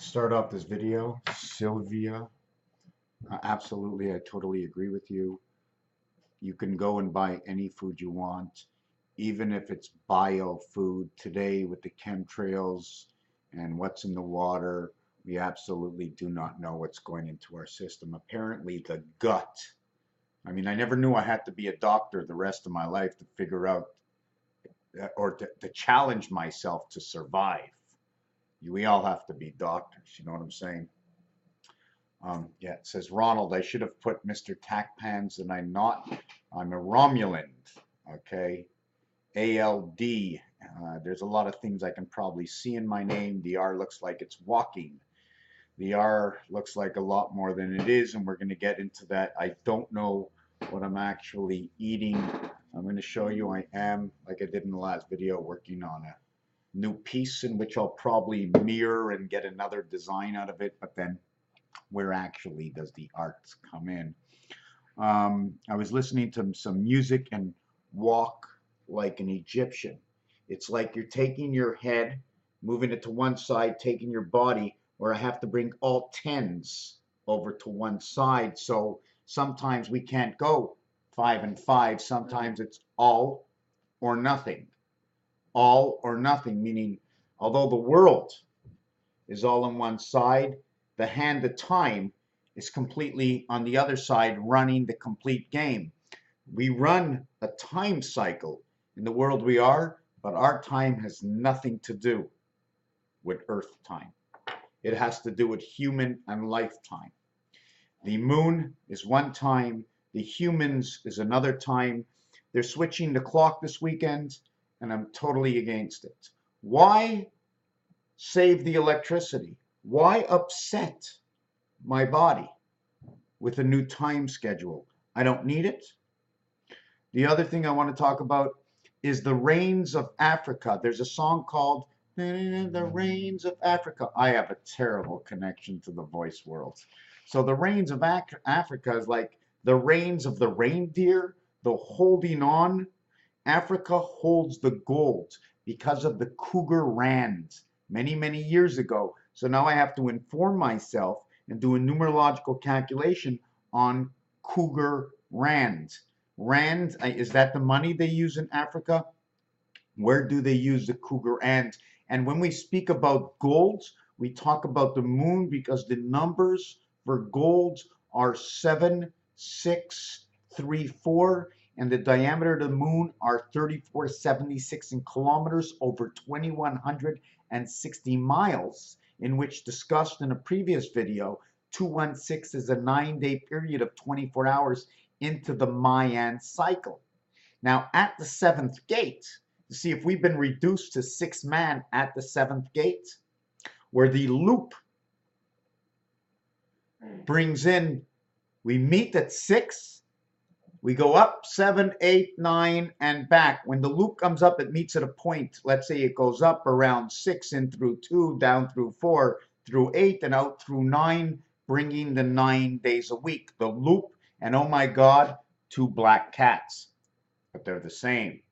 Start off this video, Sylvia. Absolutely, I totally agree with you. You can go and buy any food you want, even if it's bio food. Today, with the chemtrails and what's in the water, we absolutely do not know what's going into our system. Apparently, the gut. I mean, I never knew I had to be a doctor the rest of my life to figure out or to challenge myself to survive. We all have to be doctors, you know what I'm saying? Yeah, it says Ronald, I should have put Mr. Tackpans and I'm not. I'm a Romulan. Okay. ALD. There's a lot of things I can probably see in my name. The R looks like it's walking. The R looks like a lot more than it is, and we're going to get into that. I don't know what I'm actually eating. I'm going to show you I am, like I did in the last video, working on a new piece in which I'll probably mirror and get another design out of it, but then where actually does the art come in? I was listening to some music and walk like an Egyptian. It's like you're taking your head, moving it to one side, taking your body, where I have to bring all tens over to one side. So sometimes we can't go 5 and 5. Sometimes it's all or nothing. All or nothing, meaning although the world is all on one side, the hand of time is completely on the other side, running the complete game. We run a time cycle in the world we are, but our time has nothing to do with Earth time. It has to do with human and lifetime. The moon is one time, the humans is another time. They're switching the clock this weekend, and I'm totally against it. Why save the electricity? Why upset my body with a new time schedule? I don't need it. The other thing I want to talk about is the Rains of Africa. There's a song called The Rains of Africa. I have a terrible connection to the voice world. So the Rains of Africa is like the reins of the reindeer, the holding on. Africa holds the gold because of the Kruger Rand many, many years ago. So now I have to inform myself and do a numerological calculation on Kruger Rand. Rand, is that the money they use in Africa? Where do they use the Kruger Rand? And when we speak about gold, we talk about the moon because the numbers for gold are 7634, and the diameter of the moon are 3476 in kilometers over 2160 miles, in which discussed in a previous video, 216 is a 9-day period of 24 hours into the Mayan cycle. Now at the seventh gate, to see if we've been reduced to 6 man at the seventh gate, where the loop brings in, we meet at 6, we go up 7, 8, 9, and back. When the loop comes up, it meets at a point. Let's say it goes up around 6, in through 2, down through 4, through 8, and out through 9, bringing the 9 days a week. The loop, and oh my God, 2 black cats, but they're the same.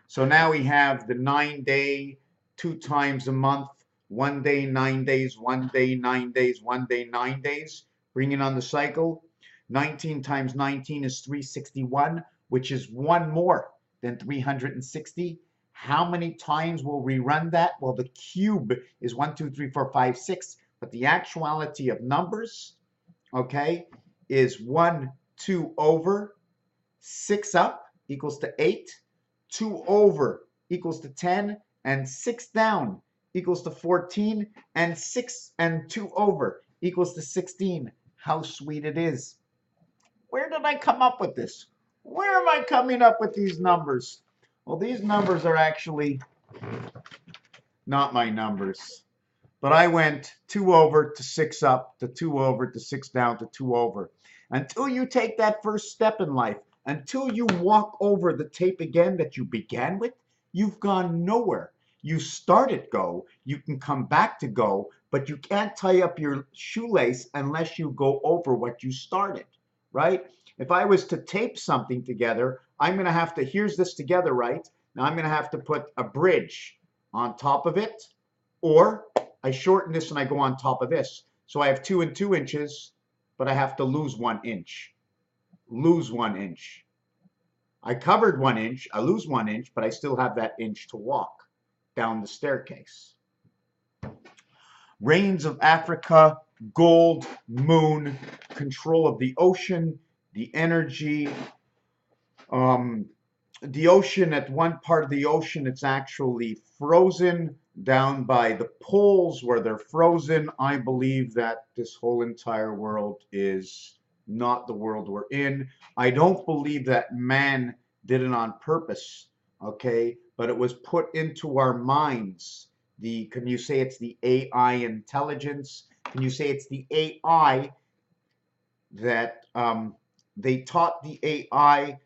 So now we have the 9-day, 2 times a month, 1 day, 9 days, 1 day, 9 days, 1 day, 9 days, bringing on the cycle. 19 times 19 is 361, which is 1 more than 360. How many times will we run that? Well, the cube is 1, 2, 3, 4, 5, 6, but the actuality of numbers, okay, is 1, 2 over, 6 up equals to 8, 2 over equals to 10, and 6 down equals to 14, and 6 and 2 over equals to 16. How sweet it is. Where did I come up with this? Where am I coming up with these numbers? Well, these numbers are actually not my numbers. But I went 2 over to 6 up, to 2 over to 6 down, to 2 over. Until you take that first step in life, until you walk over the tape again that you began with, you've gone nowhere. You started go, you can come back to go, but you can't tie up your shoelace unless you go over what you started, right? If I was to tape something together, I'm going to have to, here's this together, right? Now I'm going to have to put a bridge on top of it, or I shorten this and I go on top of this. So I have 2 and 2 inches, but I have to lose 1 inch. Lose 1 inch. I covered 1 inch, I lose 1 inch, but I still have that inch to walk down the staircase. Rains of Africa, gold, moon, control of the ocean, the energy. The ocean, at one part of the ocean, it's actually frozen down by the poles where they're frozen. I believe that this whole entire world is not the world we're in. I don't believe that man did it on purpose, okay? But it was put into our minds. Can you say it's the AI intelligence? Can you say it's the AI that they taught the AI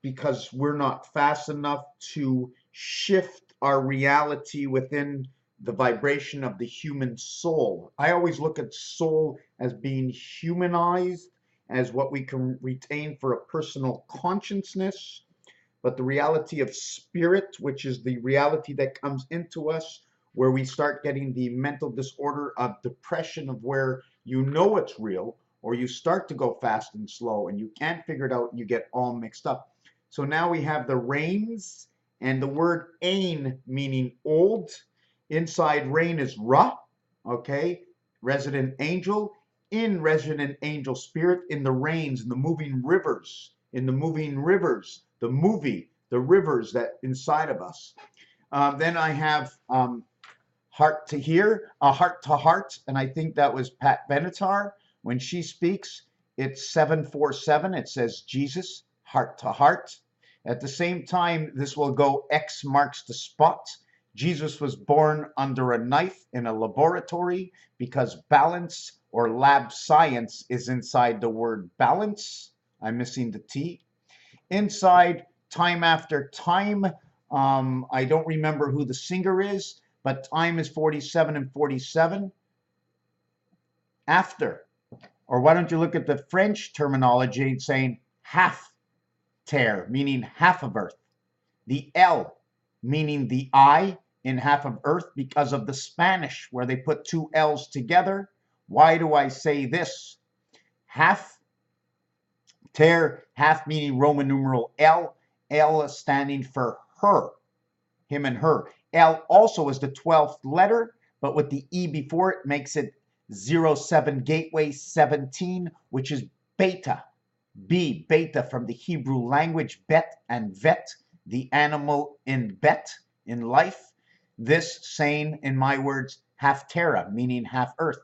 because we're not fast enough to shift our reality within the vibration of the human soul? I always look at soul as being humanized, as what we can retain for a personal consciousness. But the reality of spirit, which is the reality that comes into us, where we start getting the mental disorder of depression, of where you know it's real, or you start to go fast and slow and you can't figure it out and you get all mixed up. So now we have the rains and the word ain, meaning old. Inside rain is Ra, okay, resident angel. In resident angel spirit, in the rains, in the moving rivers, the movie, the rivers that inside of us. Then I have heart to hear, heart to heart, and I think that was Pat Benatar. When she speaks, it's 747. It says Jesus, heart to heart. At the same time, this will go X marks the spot. Jesus was born under a knife in a laboratory because balance or lab science is inside the word balance. I'm missing the T. Inside time after time, I don't remember who the singer is, but time is 47 and 47. After. Or why don't you look at the French terminology saying half terre, meaning half of earth. The L, meaning the I in half of earth, because of the Spanish, where they put 2 L's together. Why do I say this? Half terre, half meaning Roman numeral L, L standing for her, him and her. L also is the 12th letter, but with the E before it makes it 07 gateway 17, which is beta. B, beta, from the Hebrew language, bet and vet, the animal in bet, in life. This saying, in my words, half terra, meaning half earth.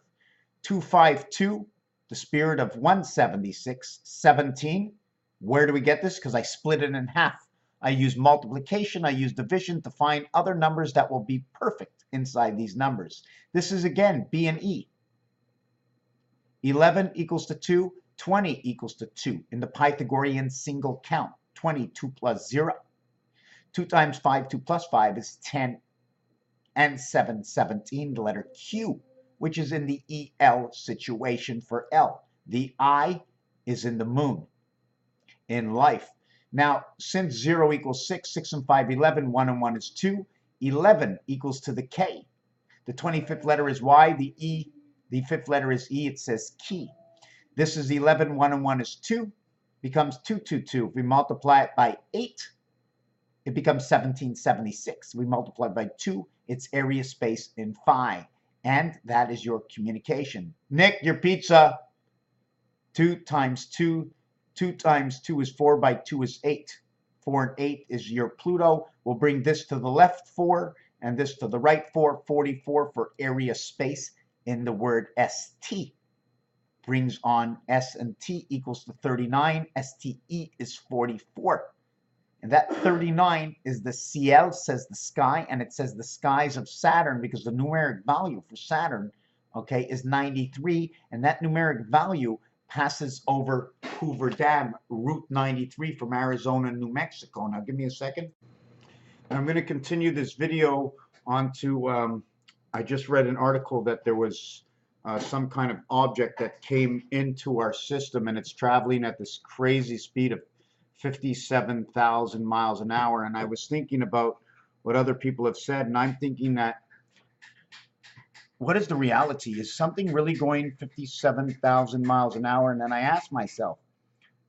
252, the spirit of 176, 17. Where do we get this? Because I split it in half. I use multiplication, I use division to find other numbers that will be perfect inside these numbers. This is, again, B and E. 11 equals to 2, 20 equals to 2 in the Pythagorean single count. 20, 2 plus 0. 2 times 5, 2 plus 5 is 10. And 7, 17, the letter Q, which is in the EL situation for L. The I is in the moon, in life. Now, since 0 equals 6, 6 and 5, 11, 1 and 1 is 2, 11 equals to the K. The 25th letter is Y, the E, the 5th letter is E, it says key. This is 11, 1 and 1 is 2, becomes 222. If we multiply it by 8, it becomes 1776. We multiply by 2, it's area space in phi. And that is your communication. Nick, your pizza. 2 times 2. 2 times 2 is 4, by 2 is 8. 4 and 8 is your Pluto. We'll bring this to the left 4 and this to the right 4. 44 for area space in the word ST. Brings on S and T equals to 39. STE is 44. And that 39 is the Ciel, says the sky, and it says the skies of Saturn, because the numeric value for Saturn, okay, is 93, and that numeric value passes over Hoover Dam, Route 93 from Arizona, New Mexico. Now, give me a second. I'm going to continue this video on to, I just read an article that there was some kind of object that came into our system, and it's traveling at this crazy speed of 57,000 miles an hour. And I was thinking about what other people have said, and I'm thinking that what is the reality? Is something really going 57,000 miles an hour? And then I asked myself,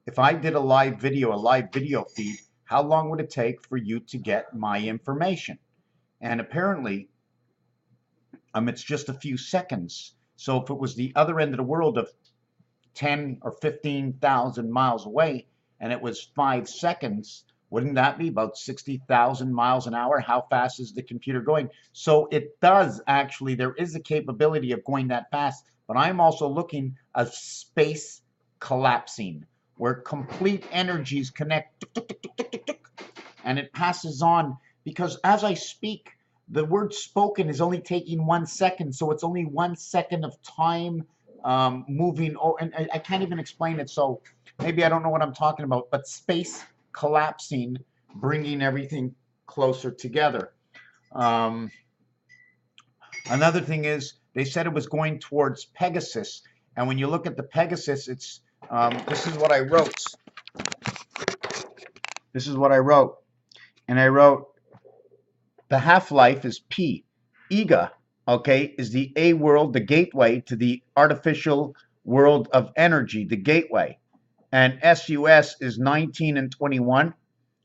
if I did a live video feed, how long would it take for you to get my information? And apparently, it's just a few seconds. So if it was the other end of the world of 10 or 15,000 miles away and it was 5 seconds, wouldn't that be about 60,000 miles an hour? How fast is the computer going? So it does actually, there is a capability of going that fast, but I'm also looking at space collapsing where complete energies connect and it passes on, because as I speak, the word spoken is only taking 1 second, so it's only 1 second of time moving. Oh, and I can't even explain it, so maybe I don't know what I'm talking about, but space collapsing, bringing everything closer together. Um, Another thing is, they said it was going towards Pegasus, and when you look at the Pegasus, it's this is what I wrote. This is what I wrote, and I wrote the half-life is P. Ega, okay, is the A world, the gateway to the artificial world of energy, the gateway. And SUS is 19 and 21.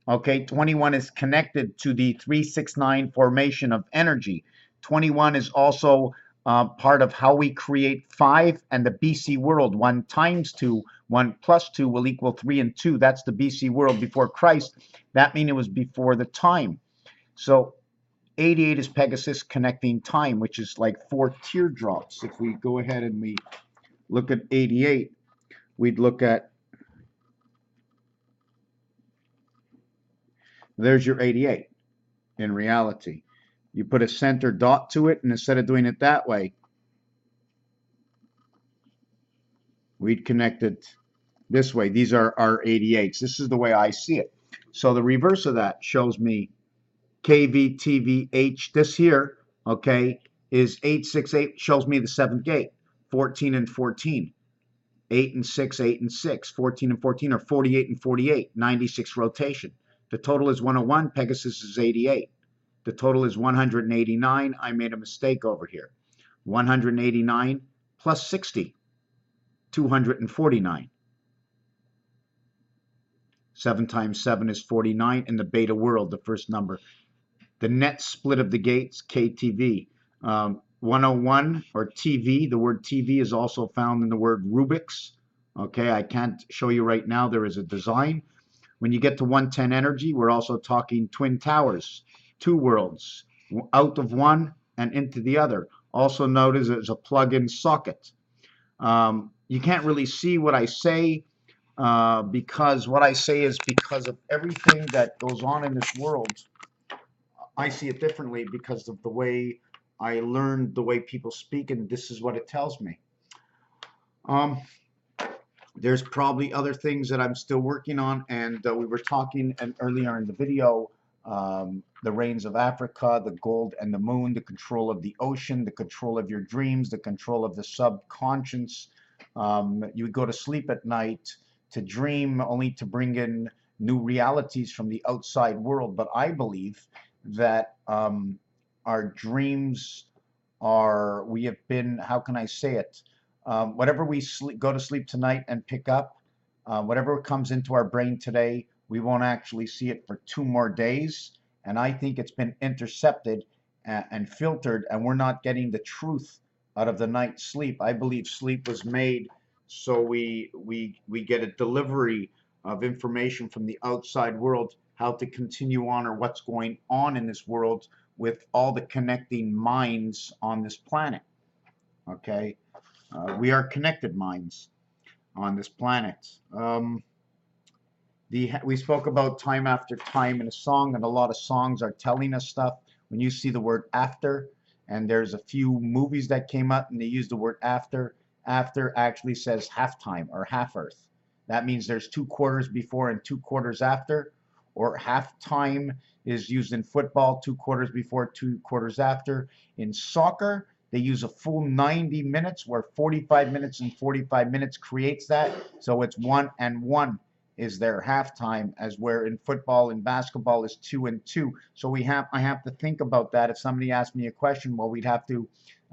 Okay, 21 is connected to the 369 formation of energy. 21 is also part of how we create 5 and the BC world. 1 times 2, 1 plus 2 will equal 3 and 2. That's the BC world before Christ. That means it was before the time. So 88 is Pegasus connecting time, which is like 4 teardrops. If we go ahead and we look at 88, we'd look at, there's your 88 in reality. You put a center dot to it, and instead of doing it that way, we'd connect it this way. These are our 88s. This is the way I see it. So the reverse of that shows me KVTVH. This here, okay, is 868, shows me the 7th gate, 14 and 14. 8 and 6, 8 and 6, 14 and 14 are 48 and 48, 96 rotation. The total is 101, Pegasus is 88. The total is 189. I made a mistake over here. 189 plus 60, 249. 7 times 7 is 49 in the beta world, the first number. The net split of the gates, KTV. 101 or TV, the word TV is also found in the word Rubik's. Okay, I can't show you right now. There is a design. When you get to 110 energy, we're also talking twin towers, 2 worlds, out of one and into the other. Also notice as a plug-in socket. You can't really see what I say because what I say is because of everything that goes on in this world. I see it differently because of the way I learned the way people speak, and this is what it tells me. There's probably other things that I'm still working on, and we were talking earlier in the video, the rains of Africa, the gold and the moon, the control of the ocean, the control of your dreams, the control of the subconscious. You would go to sleep at night to dream only to bring in new realities from the outside world, but I believe that our dreams are, we have been, how can I say it? Whatever we go to sleep tonight and pick up, whatever comes into our brain today, we won't actually see it for 2 more days. And I think it's been intercepted and filtered, and we're not getting the truth out of the night's sleep. I believe sleep was made so we get a delivery of information from the outside world, how to continue on or what's going on in this world with all the connecting minds on this planet. Okay, we are connected minds on this planet. We spoke about time after time in a song, and a lot of songs are telling us stuff. When you see the word after, and there's a few movies that came out and they use the word after actually says halftime or half earth. That means there's 2 quarters before and 2 quarters after, or halftime is used in football, 2 quarters before, 2 quarters after. In soccer, they use a full 90 minutes where 45 minutes and 45 minutes creates that. So it's 1 and 1 is their halftime, as where in football and basketball is 2 and 2. So I have to think about that. If somebody asked me a question, well, we'd have to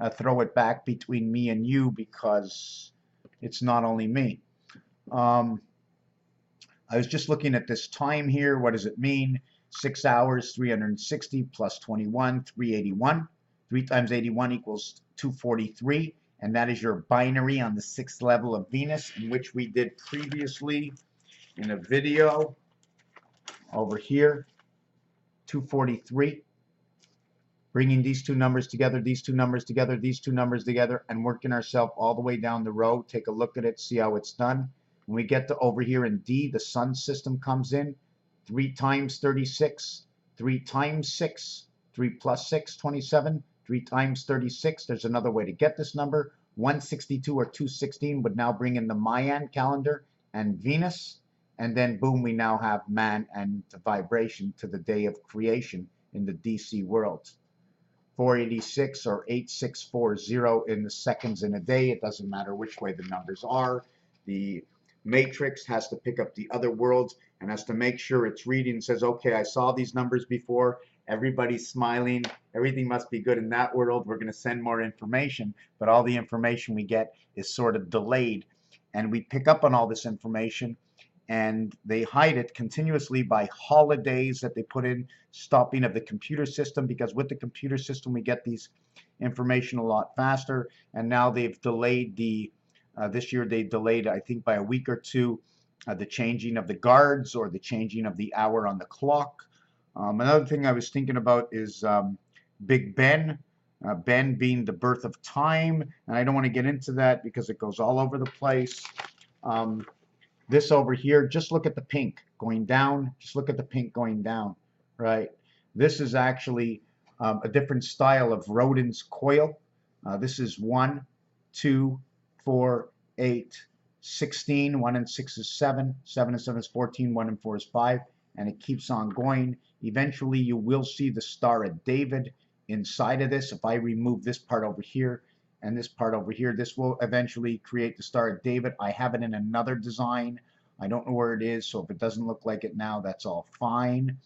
throw it back between me and you because it's not only me. Um, I was just looking at this time here. What does it mean? 6 hours, 360 plus 21, 381. 3 times 81 equals 243. And that is your binary on the 6th level of Venus, in which we did previously in a video over here, 243. Bringing these two numbers together, these two numbers together, these two numbers together, and working ourselves all the way down the row. Take a look at it, see how it's done. When we get to over here in D, the sun system comes in. 3 times 36, 3 times 6, 3 plus 6, 27, 3 times 36. There's another way to get this number. 162 or 216 would now bring in the Mayan calendar and Venus. And then boom, we now have man and the vibration to the day of creation in the DC world. 486 or 8640 in the seconds in a day. It doesn't matter which way the numbers are. The matrix has to pick up the other worlds and has to make sure it's reading and says, okay, I saw these numbers before. Everybody's smiling. Everything must be good in that world. We're going to send more information. But all the information we get is sort of delayed. And we pick up on all this information, and they hide it continuously by holidays that they put in, stopping of the computer system, because with the computer system we get these information a lot faster. And now they've delayed the this year they delayed, I think, by a week or two the changing of the guards or the changing of the hour on the clock. Another thing I was thinking about is Big Ben. Ben being the birth of time, and I don't want to get into that because it goes all over the place. This over here, just look at the pink going down. Just look at the pink going down, right? This is actually a different style of Rodin's coil. This is 1, 2, 4, 8, 16. 1 and 6 is 7. 7 and 7 is 14. 1 and 4 is 5. And it keeps on going. Eventually, you will see the Star of David inside of this. If I remove this part over here, and this part over here, this will eventually create the Star of David. I have it in another design. I don't know where it is, so if it doesn't look like it now, that's all fine.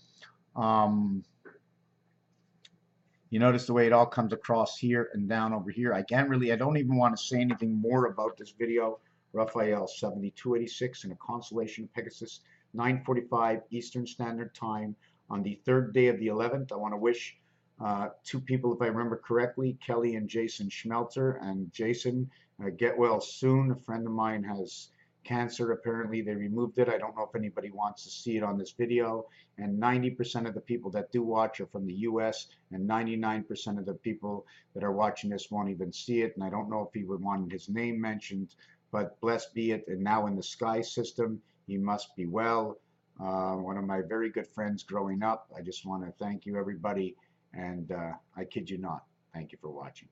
You notice the way it all comes across here and down over here. I don't even want to say anything more about this video. Raphael 7286 in a constellation of Pegasus, 9:45 Eastern Standard Time on the 3rd day of the 11th. I want to wish two people, if I remember correctly, Kelly and Jason Schmelter. And Jason, get well soon. A friend of mine has cancer. Apparently they removed it. I don't know if anybody wants to see it on this video. And 90% of the people that do watch are from the US, and 99% of the people that are watching this won't even see it. And I don't know if he would want his name mentioned, but blessed be it. And now in the sky system, he must be well. One of my very good friends growing up. I just want to thank you, everybody. And I kid you not. Thank you for watching.